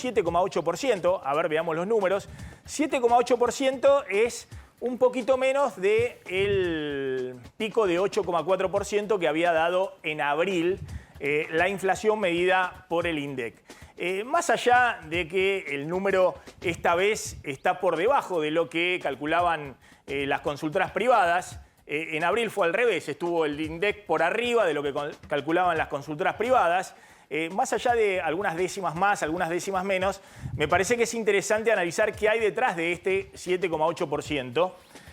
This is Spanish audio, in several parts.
7,8%. A ver, veamos los números. 7,8% es un poquito menos del pico de 8,4% que había dado en abril la inflación medida por el INDEC. Más allá de que el número esta vez está por debajo de lo que calculaban las consultoras privadas, en abril fue al revés, estuvo el INDEC por arriba de lo que calculaban las consultoras privadas. Más allá de algunas décimas más, algunas décimas menos, me parece que es interesante analizar qué hay detrás de este 7,8%.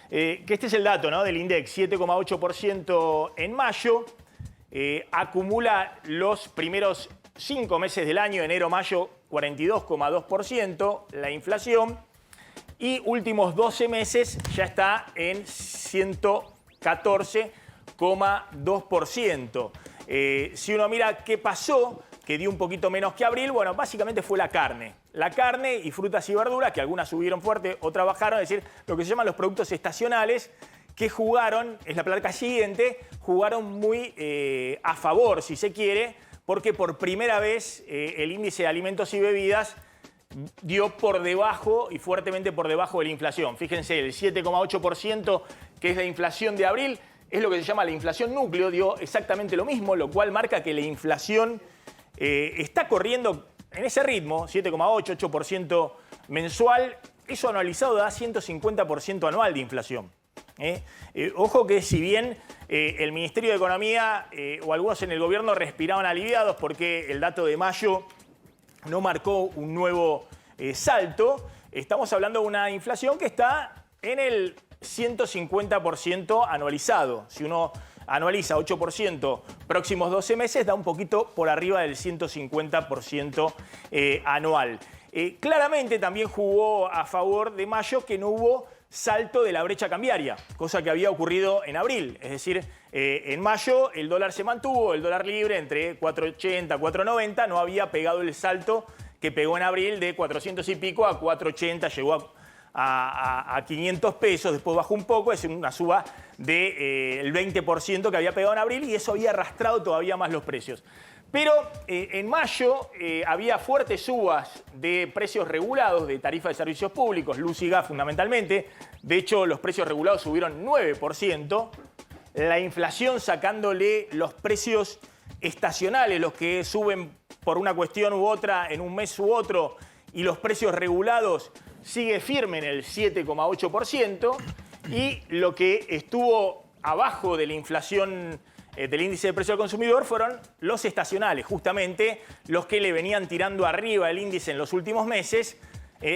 Que este es el dato, ¿no?, del INDEC, 7,8% en mayo. Acumula los primeros 5 meses del año, enero-mayo, 42,2% la inflación. Y últimos 12 meses ya está en 114,2%. Si uno mira qué pasó, que dio un poquito menos que abril, bueno, básicamente fue la carne. La carne y frutas y verduras, que algunas subieron fuerte, otras bajaron, es decir, lo que se llaman los productos estacionales, que jugaron, es la placa siguiente, jugaron muy a favor, si se quiere, porque por primera vez el índice de alimentos y bebidas dio por debajo y fuertemente por debajo de la inflación. Fíjense, el 7,8% que es la inflación de abril es lo que se llama la inflación núcleo, dio exactamente lo mismo, lo cual marca que la inflación está corriendo en ese ritmo, 7,8, 8% mensual. Eso anualizado da 150% anual de inflación. Ojo que si bien el Ministerio de Economía o algunos en el gobierno respiraban aliviados porque el dato de mayo no marcó un nuevo salto, estamos hablando de una inflación que está en el 150% anualizado. Si uno anualiza 8% próximos 12 meses, da un poquito por arriba del 150% anual. Claramente también jugó a favor de mayo que no hubo salto de la brecha cambiaria, cosa que había ocurrido en abril. Es decir, en mayo el dólar se mantuvo, el dólar libre entre 4.80, 4.90, no había pegado el salto que pegó en abril de 400 y pico a 4.80, llegó a 500 pesos, después bajó un poco, es una suba del 20% que había pegado en abril y eso había arrastrado todavía más los precios. Pero en mayo había fuertes subas de precios regulados, de tarifas de servicios públicos, luz y gas fundamentalmente. De hecho, los precios regulados subieron 9%. La inflación sacándole los precios estacionales, los que suben por una cuestión u otra en un mes u otro, y los precios regulados sigue firme en el 7,8%. Y lo que estuvo abajo de la inflación del índice de precio al consumidor fueron los estacionales, justamente los que le venían tirando arriba el índice en los últimos meses,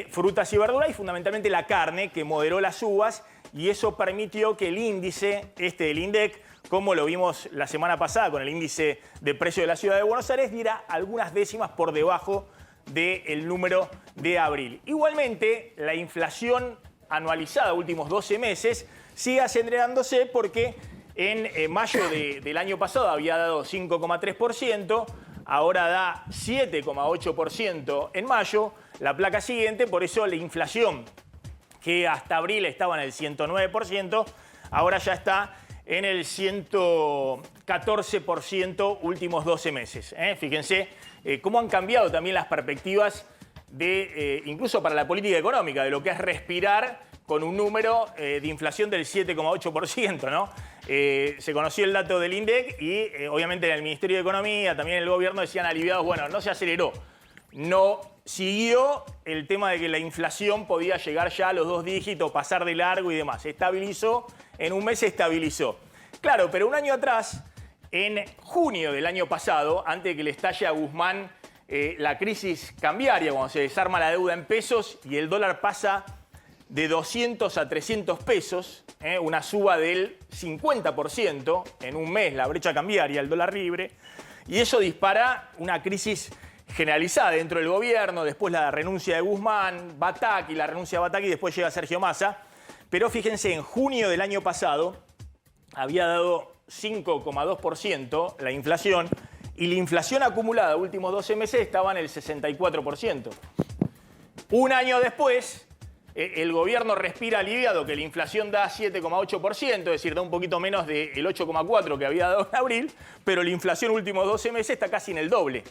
frutas y verduras y fundamentalmente la carne, que moderó las subas y eso permitió que el índice, del INDEC, como lo vimos la semana pasada con el índice de precio de la ciudad de Buenos Aires, diera algunas décimas por debajo del número de abril. Igualmente, la inflación anualizada últimos 12 meses sigue acelerándose porque en mayo del año pasado había dado 5,3%, ahora da 7,8% en mayo, la placa siguiente, por eso la inflación, que hasta abril estaba en el 109%, ahora ya está en el 114% últimos 12 meses. Fíjense cómo han cambiado también las perspectivas incluso para la política económica, de lo que es respirar con un número de inflación del 7,8%, ¿no? Se conoció el dato del INDEC y obviamente en el Ministerio de Economía, también el gobierno decían aliviados, bueno, no se aceleró, no siguió el tema de que la inflación podía llegar ya a los 2 dígitos, pasar de largo y demás. Se estabilizó, en un mes se estabilizó. Claro, pero un año atrás, en junio del año pasado, antes de que le estalle a Guzmán la crisis cambiaria, cuando se desarma la deuda en pesos y el dólar pasa de 200 a 300 pesos, una suba del 50% en un mes, la brecha cambiaria, el dólar libre, y eso dispara una crisis generalizada dentro del gobierno, después la renuncia de Guzmán, Bataki, la renuncia de Bataki, después llega Sergio Massa, pero fíjense, en junio del año pasado había dado 5,2% la inflación, y la inflación acumulada últimos 12 meses estaba en el 64%. Un año después, el gobierno respira aliviado que la inflación da 7,8%, es decir, da un poquito menos del 8,4% que había dado en abril, pero la inflación últimos 12 meses está casi en el doble.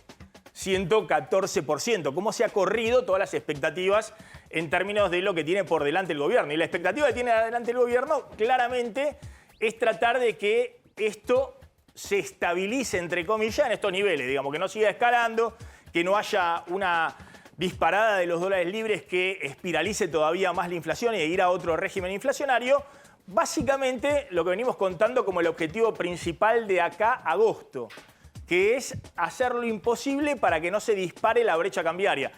114%. Cómo se ha corrido todas las expectativas en términos de lo que tiene por delante el gobierno. Y la expectativa que tiene adelante el gobierno claramente es tratar de que esto se estabilice, entre comillas, en estos niveles. Digamos, que no siga escalando, que no haya una disparada de los dólares libres que espiralice todavía más la inflación y ir a otro régimen inflacionario. Básicamente lo que venimos contando como el objetivo principal de acá a agosto, que es hacer lo imposible para que no se dispare la brecha cambiaria.